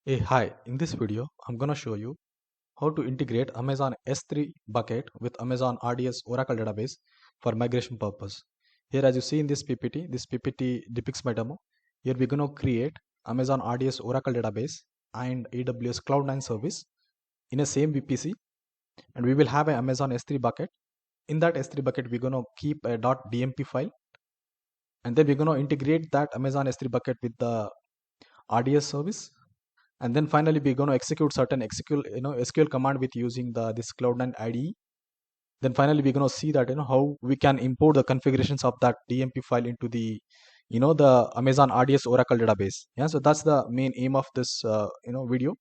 Hey, hi. In this video, I'm gonna show you how to integrate Amazon S3 bucket with Amazon RDS Oracle database for migration purpose. Here, as you see in this PPT depicts my demo. Here, we're gonna create Amazon RDS Oracle database and AWS Cloud9 service in a same VPC, and we will have an Amazon S3 bucket. In that S3 bucket, we're gonna keep a .dmp file, and then we're gonna integrate that Amazon S3 bucket with the RDS service, and then finally we're going to execute certain SQL command with using this Cloud9 IDE. Then finally we're going to see that how we can import the configurations of that DMP file into the Amazon RDS Oracle database. Yeah, so that's the main aim of this video.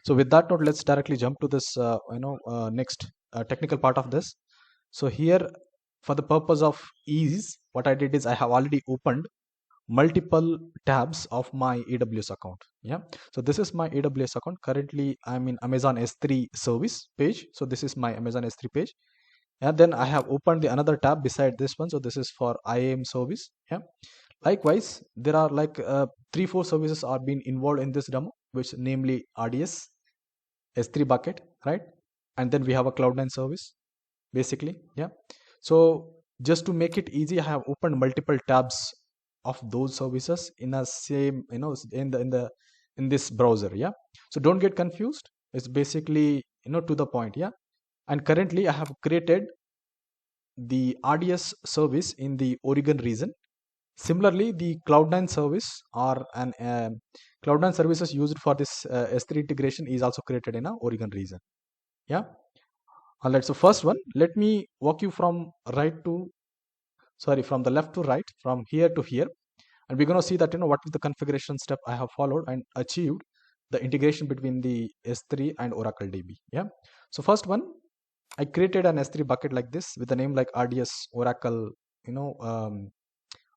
So with that note, let's directly jump to this next technical part of this. So here, for the purpose of ease, what I did is I have already opened multiple tabs of my AWS account. Yeah, so this is my AWS account. Currently I'm in Amazon S3 service page, so this is my Amazon S3 page, and then I have opened the another tab beside this one, so this is for IAM service. Yeah, likewise there are like 3-4 services are being involved in this demo, which namely RDS S3 bucket, right? And then we have a Cloud9 service basically. Yeah, so just to make it easy, I have opened multiple tabs of those services in a same in this browser. Yeah, so don't get confused, it's basically to the point. Yeah, and currently I have created the RDS service in the Oregon region. Similarly, the Cloud9 service or an Cloud9 services used for this S3 integration is also created in a Oregon region. Yeah, all right, so first one, let me walk you from from the left to right, from here to here, and we're going to see that what is the configuration step I have followed and achieved the integration between the S3 and Oracle DB. Yeah, so first one, I created an S3 bucket like this with a name like RDS Oracle,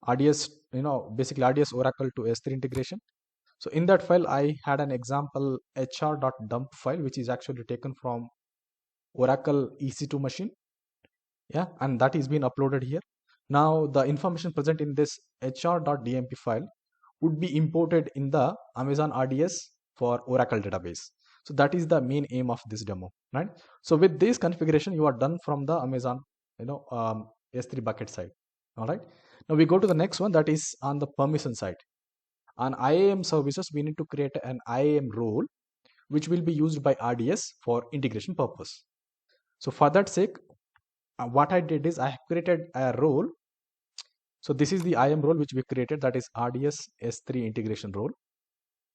RDS, basically RDS Oracle to S3 integration. So in that file, I had an example hr.dump file, which is actually taken from Oracle EC2 machine. Yeah, and that is being uploaded here. Now the information present in this hr.dmp file would be imported in the Amazon RDS for Oracle database. So that is the main aim of this demo, right? So with this configuration, you are done from the Amazon S3 bucket side. All right, now we go to the next one, that is on the permission side. On IAM services, we need to create an IAM role which will be used by RDS for integration purpose. So for that sake, what I did is I created a role. So this is the IAM role which we created, that is RDS S3 integration role.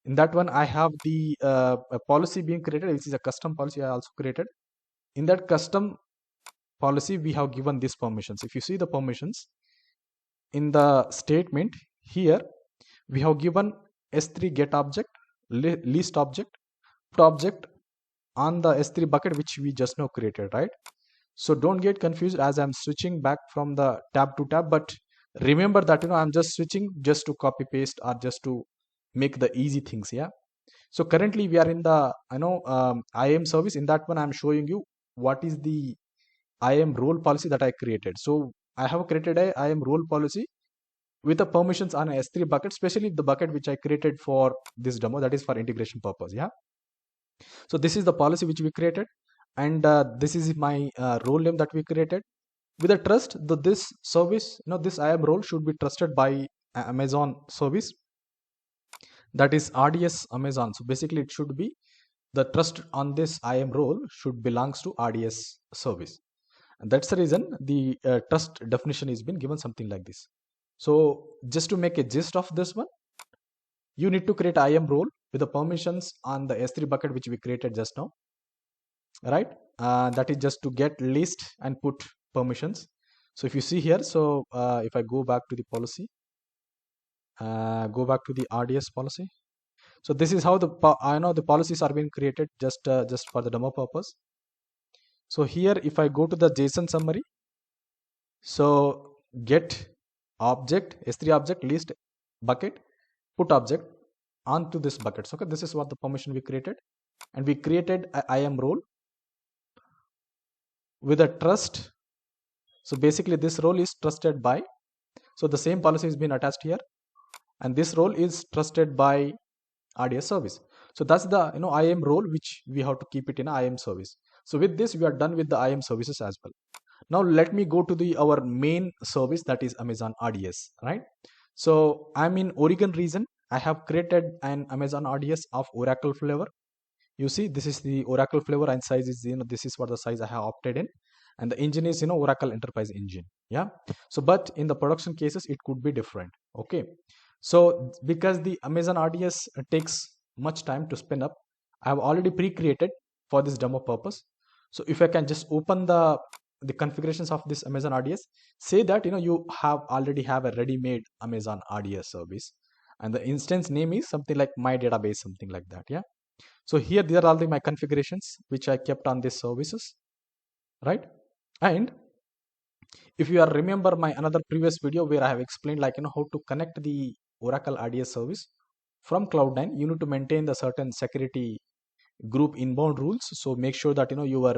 In that one, I have the a policy being created, which is a custom policy I also created. In that custom policy, we have given these permissions. If you see the permissions in the statement here, we have given S3 get object, list object, put object on the S3 bucket which we just now created, right? So don't get confused as I'm switching back from the tab to tab, but remember that I'm just switching just to copy paste or just to make the easy things. Yeah, so currently we are in the IAM service. In that one, I'm showing you what is the IAM role policy that I created. So I have created a IAM role policy with the permissions on a S3 bucket, especially the bucket which I created for this demo, that is for integration purpose. Yeah, so this is the policy which we created, and this is my role name that we created. With a trust, this service, this IAM role should be trusted by Amazon service, that is RDS Amazon. So basically, it should be the trust on this IAM role should belongs to RDS service, and that's the reason the trust definition is been given something like this. So just to make a gist of this one, you need to create IAM role with the permissions on the S3 bucket which we created just now, right? That is just to get list and put permissions. So if you see here, so if I go back to the policy, go back to the RDS policy. So this is how I know the policies are being created just for the demo purpose. So here, if I go to the JSON summary, so get object S3 object list bucket put object onto this bucket. So okay, this is what the permission we created, and we created a IAM role with a trust. So basically, this role is trusted by. So the same policy has been attached here, and this role is trusted by RDS service. So that's the IAM role which we have to keep it in IAM service. So with this, we are done with the IAM services as well. Now let me go to the our main service, that is Amazon RDS, right? So I'm in Oregon region. I have created an Amazon RDS of Oracle flavor. You see, this is the Oracle flavor, and size is, this is what the size I have opted in, and the engine is, Oracle Enterprise Engine. Yeah. So but in the production cases it could be different. Okay. So because the Amazon RDS takes much time to spin up, I have already pre-created for this demo purpose. So if I can just open the configurations of this Amazon RDS, say that you have already have a ready-made Amazon RDS service, and the instance name is something like my database, something like that. Yeah. So here these are all my configurations which I kept on these services, right? And if you are remember my another previous video where I have explained like how to connect the Oracle RDS service from Cloud9, you need to maintain the certain security group inbound rules. So make sure that your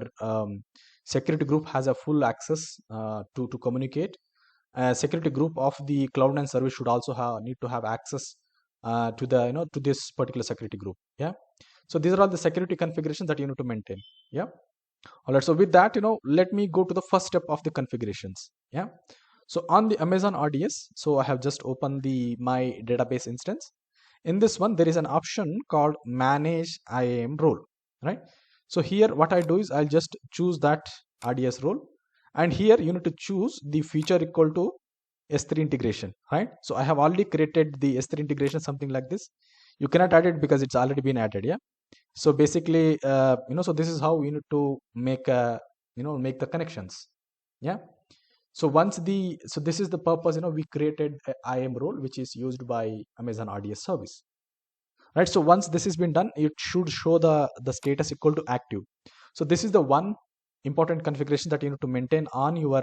security group has a full access to communicate. Security group of the Cloud9 service should also need to have access to the to this particular security group. Yeah. So these are all the security configurations that you need to maintain. Yeah. All right. So with that, let me go to the first step of the configurations. Yeah. So on the Amazon RDS, so I have just opened the my database instance. In this one, there is an option called Manage IAM role, right? So here, what I do is I'll just choose that RDS role, and here you need to choose the feature equal to S3 integration, right? So I have already created the S3 integration, something like this. You cannot add it because it's already been added. Yeah. So basically, so this is how you need to make make the connections. Yeah. So so this is the purpose, we created a IAM role which is used by Amazon RDS service, right? So once this has been done, it should show the status equal to active. So this is the one important configuration that you need to maintain on your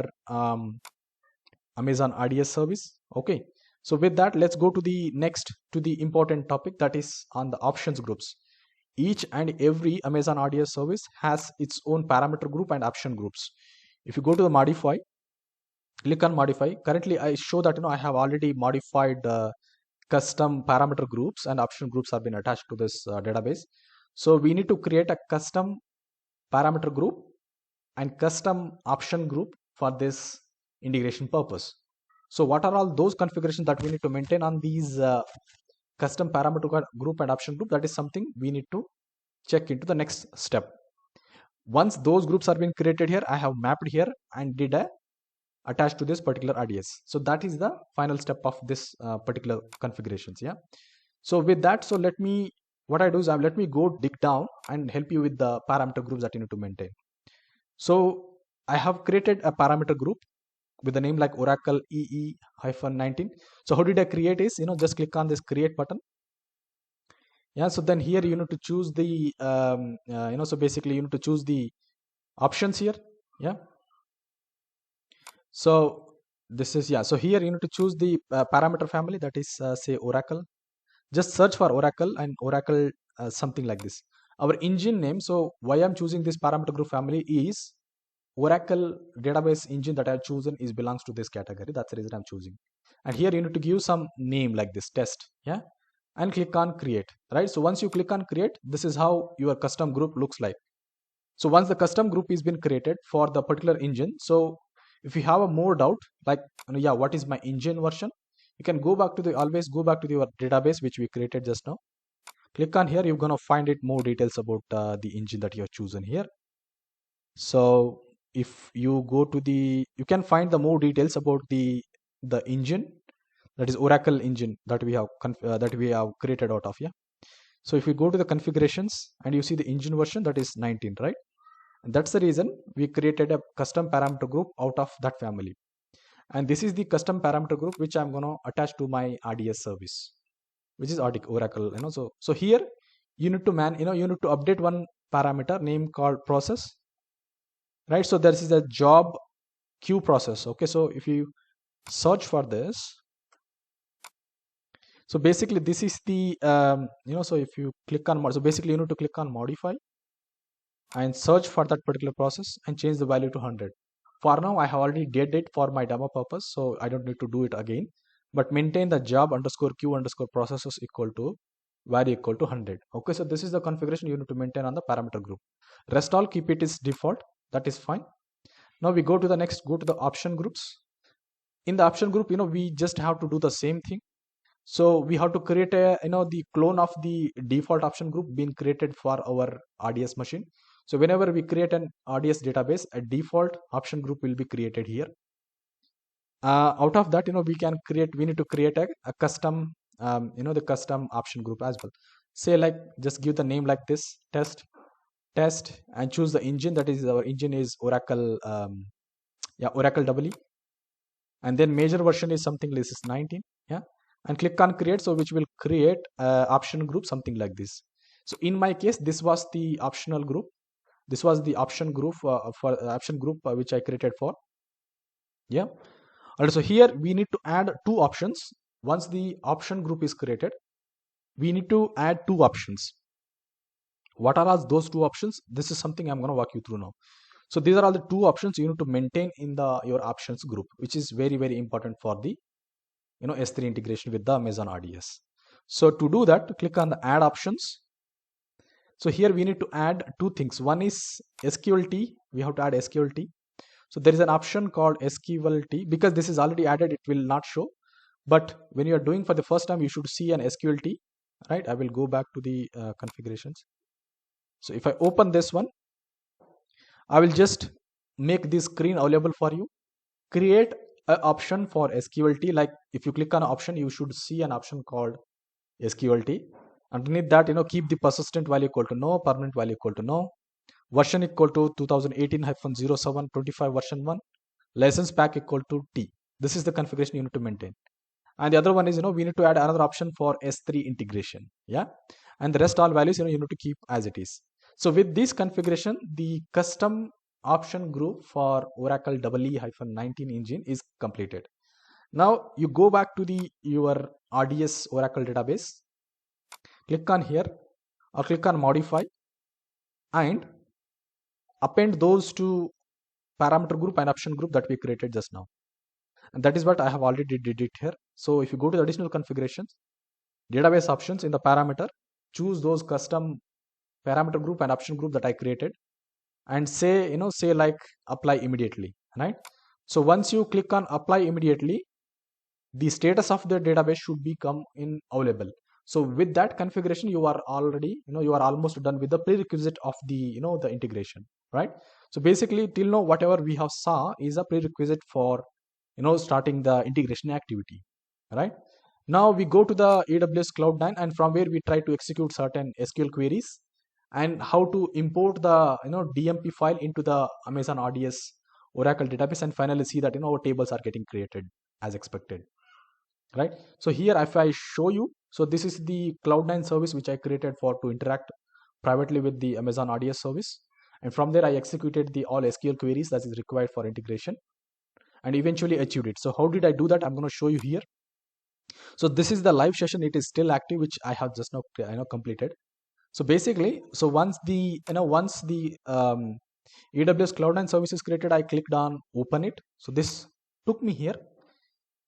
Amazon RDS service. Okay. So with that, let's go to the important topic, that is on the options groups. Each and every Amazon RDS service has its own parameter group and option groups. If you go to the modify, click on modify. Currently, I show that I have already modified custom parameter groups, and option groups have been attached to this database. So we need to create a custom parameter group and custom option group for this integration purpose. So what are all those configurations that we need to maintain on these custom parameter group and option group? That is something we need to check into the next step. Once those groups are being created here, I have mapped here and did a attached to this particular RDS. So that is the final step of this particular configurations. Yeah. So with that, so what I do is let me go dig down and help you with the parameter groups that you need to maintain. So I have created a parameter group with the name like Oracle EE-19. So how did I create is, just click on this create button. Yeah. So then here you need to choose the, so basically you need to choose the options here. Yeah. So this is, so here you need to choose the parameter family, that is say Oracle. Just search for Oracle and Oracle something like this. Our engine name, so why I'm choosing this parameter group family is Oracle database engine that I've chosen is belongs to this category. That's the reason I'm choosing. And here you need to give some name like this, test. Yeah. And click on create, right? So once you click on create, this is how your custom group looks like. So once the custom group is been created for the particular engine, so if you have a more doubt, like, what is my engine version? You can always go back to your database, which we created just now. Click on here, you're going to find it more details about the engine that you have chosen here. So if you go to you can find the more details about the engine, that is Oracle engine that we have created out of. Yeah. So if you go to the configurations and you see the engine version, that is 19, right? And that's the reason we created a custom parameter group out of that family. And this is the custom parameter group which I'm going to attach to my RDS service, which is Oracle. So here you need to you need to update one parameter name called process, right? So there is a job queue process. Okay. So if you search for this, so basically this is the, so if you click on, so basically you need to click on modify and search for that particular process and change the value to 100. For now, I have already did it for my demo purpose, so I don't need to do it again. But maintain the job underscore queue underscore processes equal to value equal to 100. Okay, so this is the configuration you need to maintain on the parameter group. Rest all keep it is default. That is fine. Now we go to the next, go to the option groups. In the option group, we just have to do the same thing. So we have to create a, the clone of the default option group being created for our RDS machine. So whenever we create an RDS database, a default option group will be created here. Out of that, we need to create a custom, the custom option group as well. Say like, just give the name like this, test, and choose the engine. That is, our engine is Oracle, Oracle EE, and then major version is something like this 19, yeah, and click on create. So which will create option group something like this. So in my case, this was the optional group. This was the option group for option group which I created for. Yeah. Also here we need to add two options. Once the option group is created, we need to add two options. What are those two options? This is something I'm going to walk you through now. So these are all the two options you need to maintain in your options group, which is very, very important for the S3 integration with the Amazon RDS. So to do that, click on the add options. So here we need to add two things. One is SQLT. We have to add SQLT. So there is an option called SQLT. Because this is already added, it will not show. But when you are doing for the first time, you should see an SQLT, right? I will go back to the configurations. So if I open this one, I will just make this screen available for you. Create an option for SQLT. Like if you click on an option, you should see an option called SQLT. Underneath that, keep the persistent value equal to no, permanent value equal to no, version equal to 2018-07 25 version 1, license pack equal to T. This is the configuration you need to maintain. And the other one is, we need to add another option for S3 integration. Yeah. And the rest all values, you need to keep as it is. So with this configuration, the custom option group for Oracle EE-19 engine is completed. Now you go back to your RDS Oracle database, click on here or click on modify and append those two parameter group and option group that we created just now. And that is what I have already did it here. So if you go to the additional configurations, database options, in the parameter, choose those custom parameter group and option group that I created and say like apply immediately, right? So once you click on apply immediately, the status of the database should become available. So with that configuration, you are already, you are almost done with the prerequisite of the, the integration, right? So basically till now, whatever we have saw is a prerequisite for, starting the integration activity, right? Now we go to the AWS Cloud9, and from where we try to execute certain SQL queries and how to import the, DMP file into the Amazon RDS Oracle database, and finally see that, our tables are getting created as expected, right? So here if I show you, so this is the Cloud9 service which I created for to interact privately with the Amazon RDS service, and from there I executed the all SQL queries that is required for integration and eventually achieved it. So how did I do that? I'm going to show you here. So this is the live session. It is still active, which I have just now completed. So basically, so once the AWS Cloud9 service is created, I clicked on open it. So this took me here.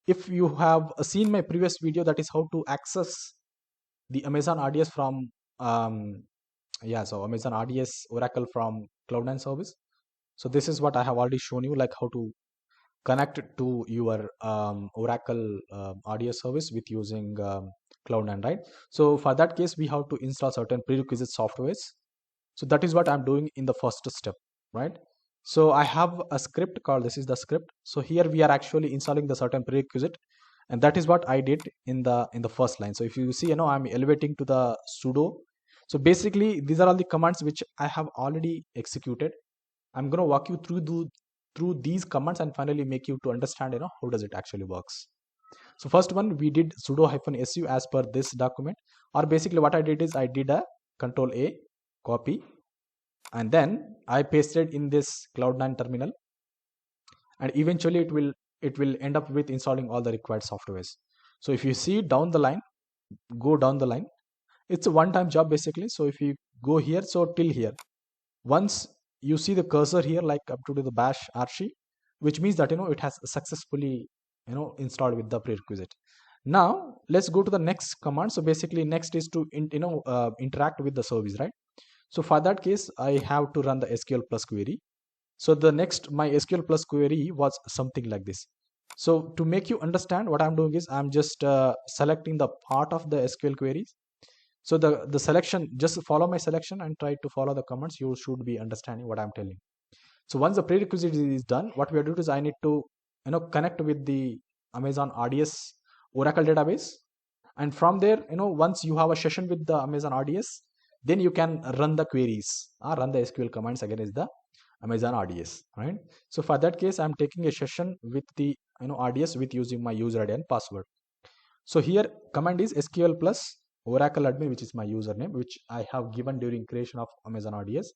If you have seen my previous video, that is how to access the Amazon RDS from so Amazon RDS Oracle from Cloud9 service. So this is what I have already shown you, like how to connect to your Oracle RDS service with using Cloud9, right? So for that case, we have to install certain prerequisite softwares. So that is what I'm doing in the first step, right? So I have a script called, this is the script. So here we are actually installing the certain prerequisite, and that is what I did in the first line. So if you see, I'm elevating to the sudo. So basically these are all the commands which I have already executed. I'm going to walk you through these commands and finally make you to understand, how does it actually works. So first one, we did sudo -su as per this document, or basically what I did is I did a control A, copy, and then I pasted in this Cloud9 terminal, and eventually it will end up with installing all the required softwares. So if you see down the line, go down the line, it's a one-time job basically. So if you go here, so till here, once you see the cursor here, like up to the bash archi, which means that it has successfully installed with the prerequisite. Now let's go to the next command. So basically next is to interact with the service, right? So for that case, I have to run the SQL plus query. So the next my SQL plus query was something like this. So to make you understand, what I'm doing is I'm just selecting the part of the SQL queries. So the selection, just follow my selection and try to follow the commands. You should be understanding what I'm telling. So once the prerequisite is done, what we are doing is I need to connect with the Amazon RDS Oracle database, and from there, once you have a session with the Amazon RDS, then you can run the queries, run the SQL commands against the Amazon RDS, right? So for that case, I'm taking a session with the RDS with using my user ID and password. So here command is SQL plus Oracle admin, which is my username, which I have given during creation of Amazon RDS.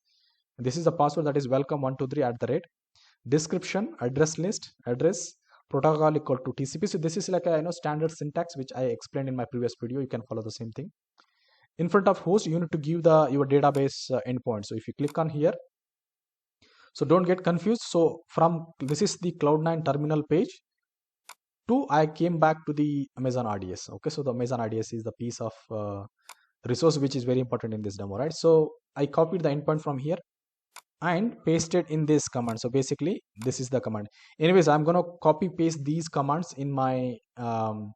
This is the password, that is welcome123 at the rate. Description, address list, address, protocol equal to TCP. So this is like a standard syntax which I explained in my previous video. You can follow the same thing. In front of host, you need to give your database endpoint. So if you click on here, so don't get confused. So from this is the Cloud9 terminal page to I came back to the Amazon RDS. Okay, so the Amazon RDS is the piece of resource which is very important in this demo, right? So I copied the endpoint from here and pasted in this command. So basically this is the command. Anyways, I'm going to copy paste these commands in my so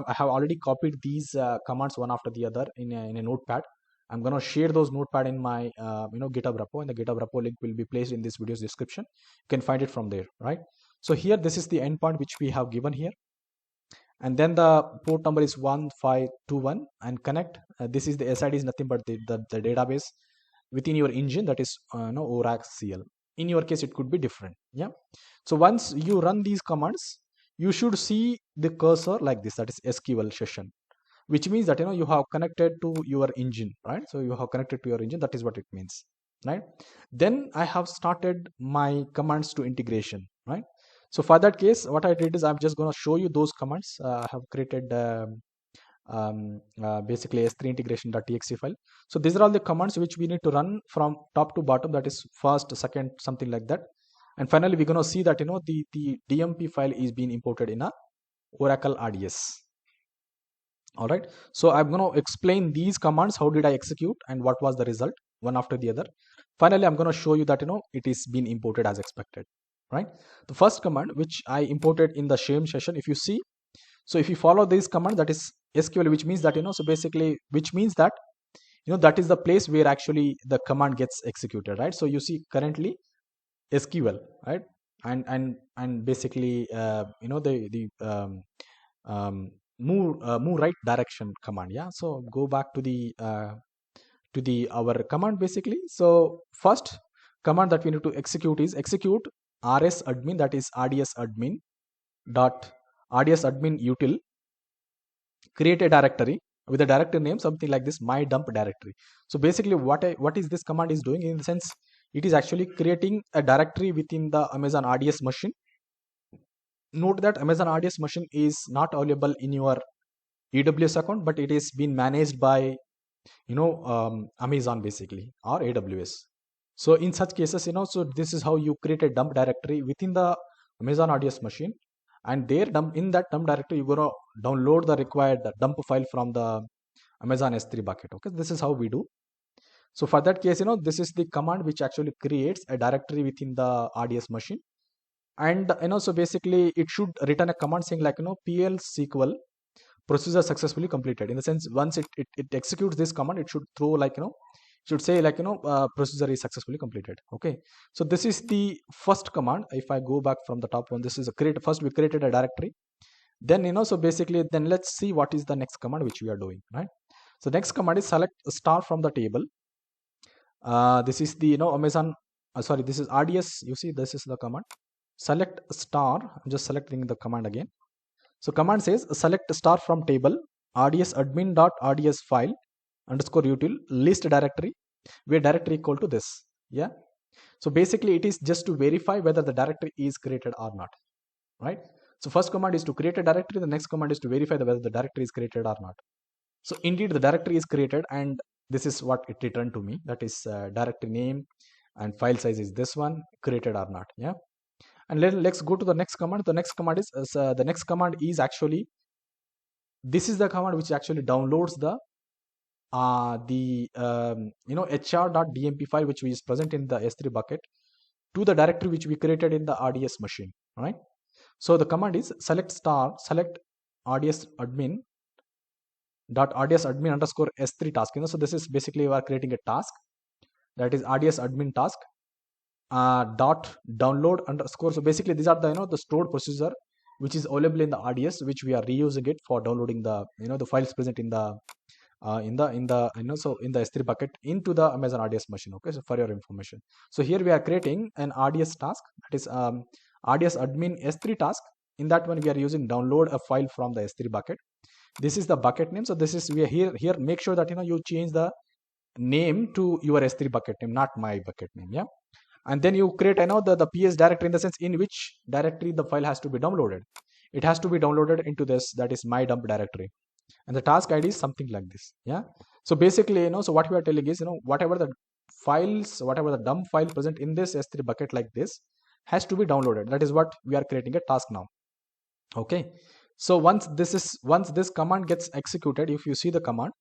I have already copied these commands one after the other in a notepad. I'm going to share those notepad in my GitHub repo, and the GitHub repo link will be placed in this video's description. You can find it from there, right? So here this is the endpoint which we have given here, and then the port number is 1521 and connect. This is the SID is nothing but the database within your engine, that is Oracle. In your case it could be different. Yeah, so once you run these commands, you should see the cursor like this, that is SQL session, which means that you have connected to your engine, right? So you have connected to your engine, that is what it means, right? Then I have started my commands to integration, right? So for that case, what I did is I'm just going to show you those commands. I have created basically s3 integration.txt file. So these are all the commands which we need to run from top to bottom, that is first, second, something like that. And finally we're going to see that the DMP file is being imported in a Oracle RDS. All right, so I'm going to explain these commands, how did I execute and what was the result, one after the other. Finally I'm going to show you that it is being imported as expected, right? The first command which I imported in the same session, if you see, so if you follow this command, that is SQL, which means that so basically, which means that that is the place where actually the command gets executed, right? So you see currently SQL, right? And basically the move right direction command. Yeah, so go back to the our command basically. So first command that we need to execute is execute rs admin, that is RDS admin dot RDS admin util, create a directory with a directory name something like this, my dump directory. So basically what is this command is doing, in the sense it is actually creating a directory within the Amazon RDS machine. Note that Amazon RDS machine is not available in your AWS account, but it is being managed by Amazon basically, or AWS. So in such cases, so this is how you create a dump directory within the Amazon RDS machine, and there in that dump directory you're going to download the required dump file from the Amazon S3 bucket. Okay, this is how we do. So for that case, this is the command which actually creates a directory within the RDS machine. And so basically it should return a command saying like PL SQL procedure successfully completed. In the sense, once it executes this command, it should throw like should say like procedure is successfully completed. Okay, so this is the first command. If I go back from the top one, this is a create. First we created a directory, then so basically then let's see what is the next command which we are doing, right? So next command is select a star from the table. This is the Amazon sorry, this is RDS. You see, this is the command select star. I'm just selecting the command again. So command says select star from table RDS admin dot RDS file underscore util list directory where directory equal to this. Yeah, so basically it is just to verify whether the directory is created or not, right? So first command is to create a directory, the next command is to verify whether the directory is created or not. So indeed the directory is created, and this is what it returned to me, that is directory name and file size is this one, created or not. Yeah, And let's go to the next command. The next command is actually, this is the command which actually downloads the hr.dmp file which is present in the S3 bucket to the directory which we created in the RDS machine. All right. So the command is select RDS admin underscore S3 task. So this is basically we are creating a task, that is RDS admin task dot download underscore. So basically these are the the stored procedure which is available in the RDS, which we are reusing it for downloading the the files present in the in the in the S3 bucket into the Amazon RDS machine. Okay, so for your information, so here we are creating an RDS task, that is RDS admin S3 task. In that one we are using download a file from the S3 bucket. This is the bucket name. So this is, we are here make sure that you change the name to your S3 bucket name, not my bucket name. Yeah. And then you create the PS directory, in the sense in which directory the file has to be downloaded. It has to be downloaded into this, that is my dump directory, and the task ID is something like this. Yeah. So basically so what we are telling is whatever the files, whatever the dump file present in this S3 bucket like this has to be downloaded. That is what we are creating a task now. Okay. So once this command gets executed, if you see the command,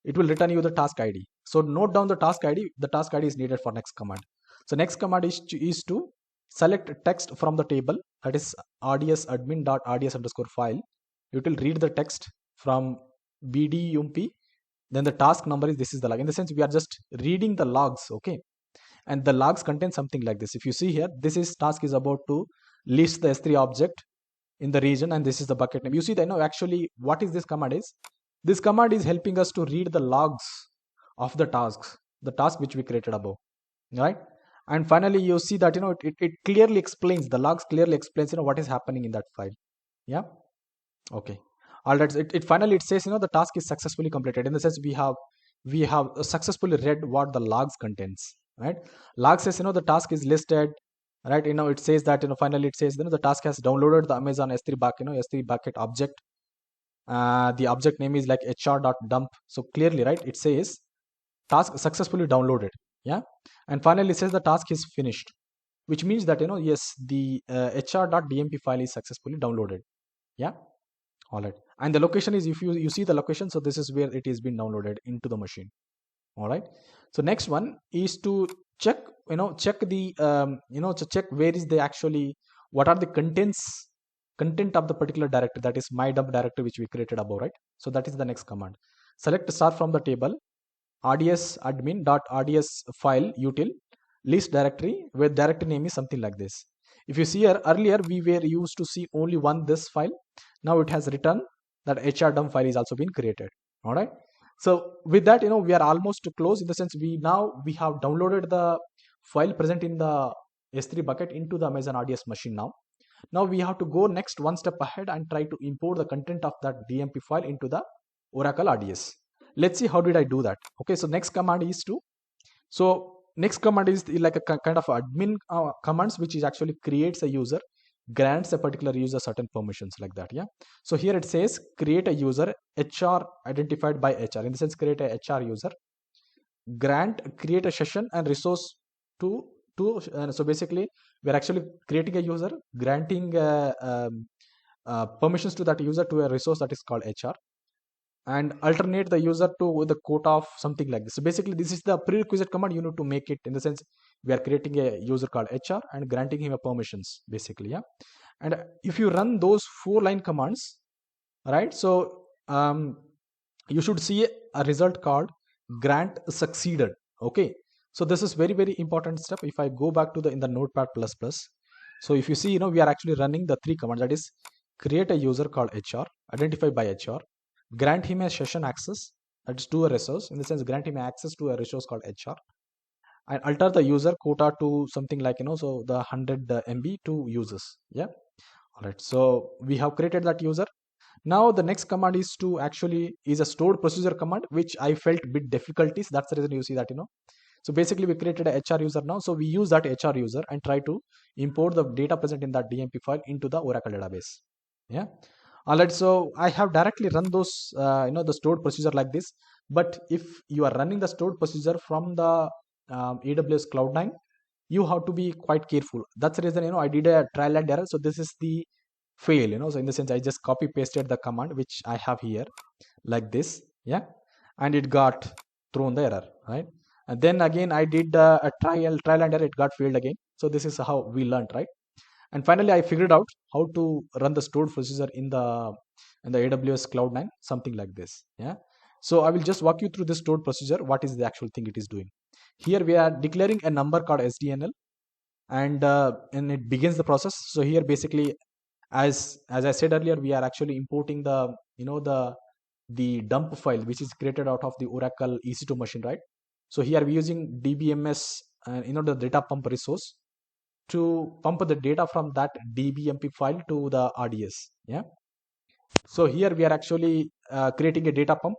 it will return you the task ID. So note down the task ID. The task ID is needed for next command. So next command is to select text from the table, that is RDS admin.rds underscore file. It will read the text from bdump. Then the task number is, this is the log. In the sense we are just reading the logs. Okay. And the logs contain something like this. If you see here, this is task is about to list the S3 object in the region, and this is the bucket name. You see that actually what is this command is? This command is helping us to read the logs of the task which we created above, right? And finally you see that it clearly explains, the logs clearly explains what is happening in that file. Yeah. Okay. All right. It finally it says the task is successfully completed. In the sense we have successfully read what the logs contains, right? Log says the task is listed, right? It says that finally it says the task has downloaded the Amazon S3 bucket, S3 bucket object. The object name is like hr.dump. So clearly, right, it says task successfully downloaded. Yeah. And finally it says the task is finished, which means that yes, the hr.dmp file is successfully downloaded. Yeah. All right. And the location is, if you see the location, so this is where it is being downloaded into the machine. All right. So next one is to check check the to check where is the actually, what are the content of the particular directory, that is my dump directory which we created above, right? So that is the next command. Select start from the table RDS admin.rds file util list directory, where directory name is something like this. If you see here, earlier we were used to see only one this file. Now it has written that hr dump file is also been created. All right. So with that, we are almost close, in the sense we have downloaded the file present in the S3 bucket into the Amazon RDS machine. Now we have to go next one step ahead and try to import the content of that DMP file into the Oracle RDS. Let's see how did I do that. Okay. So next command is like a kind of admin commands, which is actually creates a user, grants a particular user certain permissions like that. Yeah. So here it says create a user HR identified by HR. In the sense, create a HR user, create a session and resource to so basically we are actually creating a user, granting permissions to that user to a resource that is called HR, and alternate the user to the quota of something like this. So basically this is the prerequisite command you need to make it. In the sense we are creating a user called HR and granting him a permissions basically. Yeah. And if you run those 4-line commands, right, so you should see a result called grant succeeded. Okay. So this is very, very important step. If I go back to in the Notepad++, so if you see, we are actually running the 3 commands, that is create a user called HR, identified by HR, grant him a session access, that is to a resource. In the sense, grant him access to a resource called HR, and alter the user quota to something like so the 100 MB to users. Yeah. All right. So we have created that user. Now the next command is a stored procedure command, which I felt bit difficulties. That's the reason you see that So basically we created a HR user now. So we use that HR user and try to import the data present in that DMP file into the Oracle database. Yeah. All right. So I have directly run those the stored procedure like this. But if you are running the stored procedure from the AWS Cloud9, you have to be quite careful. That's the reason, I did a trial and error. So this is the fail, so in the sense I just copy pasted the command which I have here like this, yeah, and it got thrown the error, right? And then again I did a trial and error, it got failed again. So this is how we learned, right? And finally I figured out how to run the stored procedure in the AWS Cloud9, something like this, yeah. So I will just walk you through the stored procedure, what is the actual thing it is doing. Here we are declaring a number called SDNL, and it begins the process. So here basically, as I said earlier, we are actually importing the the dump file which is created out of the Oracle EC2 machine, right? So here we're using DBMS, the data pump resource, to pump the data from that DBMP file to the RDS, yeah. So here we are actually creating a data pump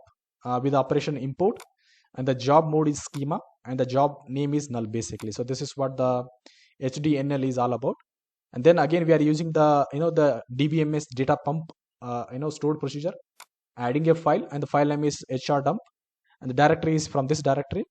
with operation import, and the job mode is schema, and the job name is null basically. So this is what the HDNL is all about. And then again we are using the DBMS data pump stored procedure, adding a file, and the file name is HR dump, and the directory is from this directory,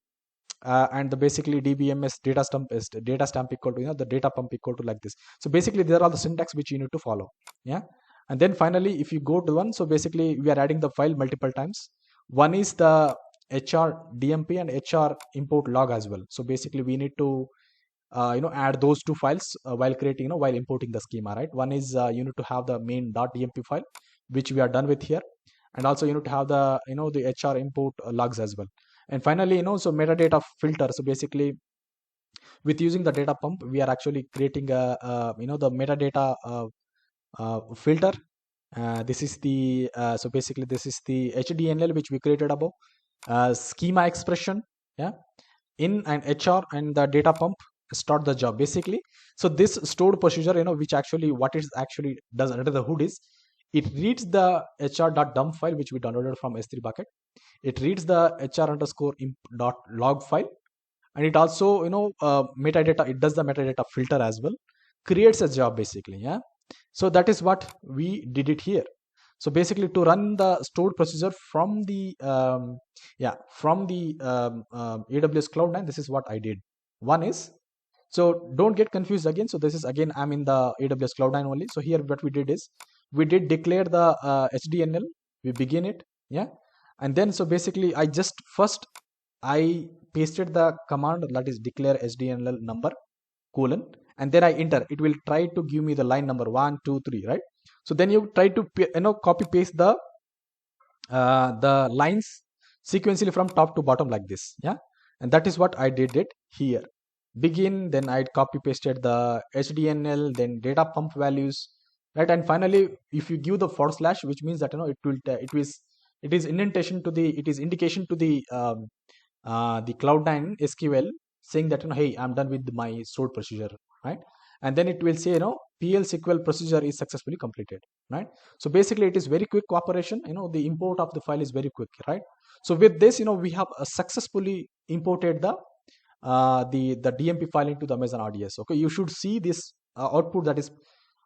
and the basically DBMS data stamp equal to the data pump equal to like this. So basically there are the syntax which you need to follow, yeah. And then finally if you go to one, so basically we are adding the file multiple times. One is the HR DMP and HR import log as well. So basically we need to add those two files while creating, while importing the schema, right? One is you need to have the main.dmp file, which we are done with here, and also you need to have the the HR import logs as well. And finally, so metadata filter. So basically with using the data pump, we are actually creating the metadata filter. This is the so basically this is the HDNL which we created above, schema expression, yeah, in and HR and the data pump start the job basically. So this stored procedure, which actually what it actually does under the hood is, it reads the hr.dump file which we downloaded from S3 bucket. It reads the hr_imp.log file, and it also metadata, it does the metadata filter as well, creates a job basically, yeah. So that is what we did it here. So basically to run the stored procedure from the AWS Cloud9, this is what I did. One is, so don't get confused again. So this is again, I'm in the AWS Cloud9 only. So here what we did is, we did declare the HDNL, we begin it, yeah. And then so basically I just first I pasted the command that is declare HDNL number colon, and then I enter. It will try to give me the line number 1, 2, 3, right? So then you try to copy paste the lines sequentially from top to bottom like this, yeah. And that is what I did it here. Begin, then I copy pasted the HDNL, then data pump values, right? And finally if you give the forward slash, which means that it is indentation to the, it is indication to the Cloud9 SQL, saying that hey, I'm done with my stored procedure, right? And then it will say PL SQL procedure is successfully completed, right? So basically it is very quick operation. The import of the file is very quick, right? So with this, we have successfully imported the DMP file into the Amazon RDS. Okay, you should see this output, that is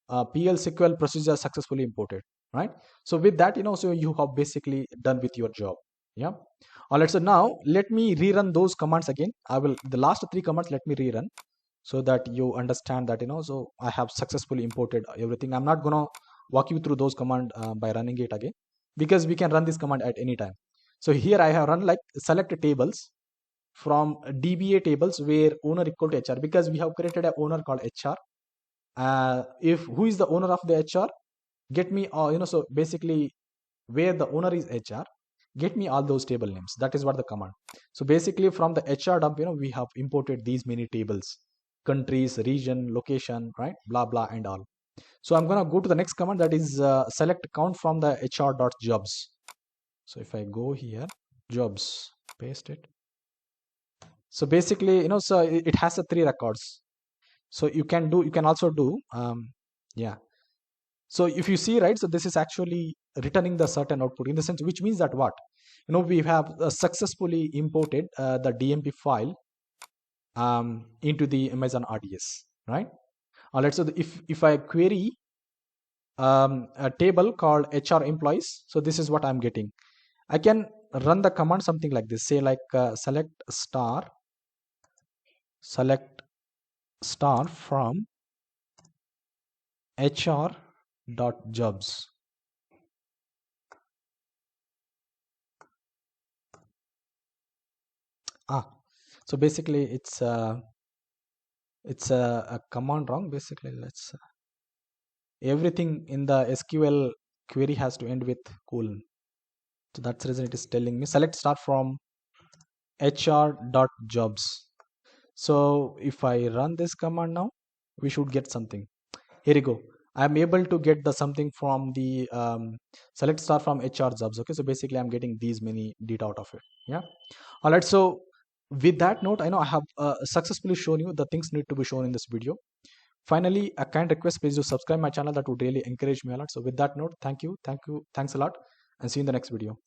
PL SQL procedure successfully imported, right? So with that, so you have basically done with your job, yeah. All right, so now let me rerun those commands again. I will, the last 3 commands, let me rerun, so that you understand that, so I have successfully imported everything. I'm not gonna walk you through those commands by running it again, because we can run this command at any time. So here I have run like select tables from DBA tables where owner equal to HR, because we have created a owner called HR. If who is the owner of the HR, get me so basically where the owner is HR, get me all those table names. That is what the command. So basically from the HR dump, we have imported these many tables, countries, region, location, right, blah blah and all. So I'm gonna go to the next command, that is select count from the HR.jobs. So if I go here, jobs, paste it. So basically, so it has the 3 records. So you can also do yeah. So if you see, right, so this is actually returning the certain output, in the sense, which means that what, we have successfully imported the DMP file into the Amazon RDS, right? All right, so if I query a table called HR employees, so this is what I'm getting. I can run the command something like this, say like select star from HR dot jobs. Ah, so basically it's a command wrong. Basically, let's everything in the SQL query has to end with colon. So that's the reason it is telling me select star from HR dot jobs. So if I run this command now, we should get something. Here you go. I'm able to get the something from the select star from HR jobs. Okay, so basically I'm getting these many data out of it. Yeah. All right. So with that note, I know I have successfully shown you the things need to be shown in this video. Finally, a kind request, please do subscribe my channel. That would really encourage me a lot. So with that note, thank you, thanks a lot, and see you in the next video.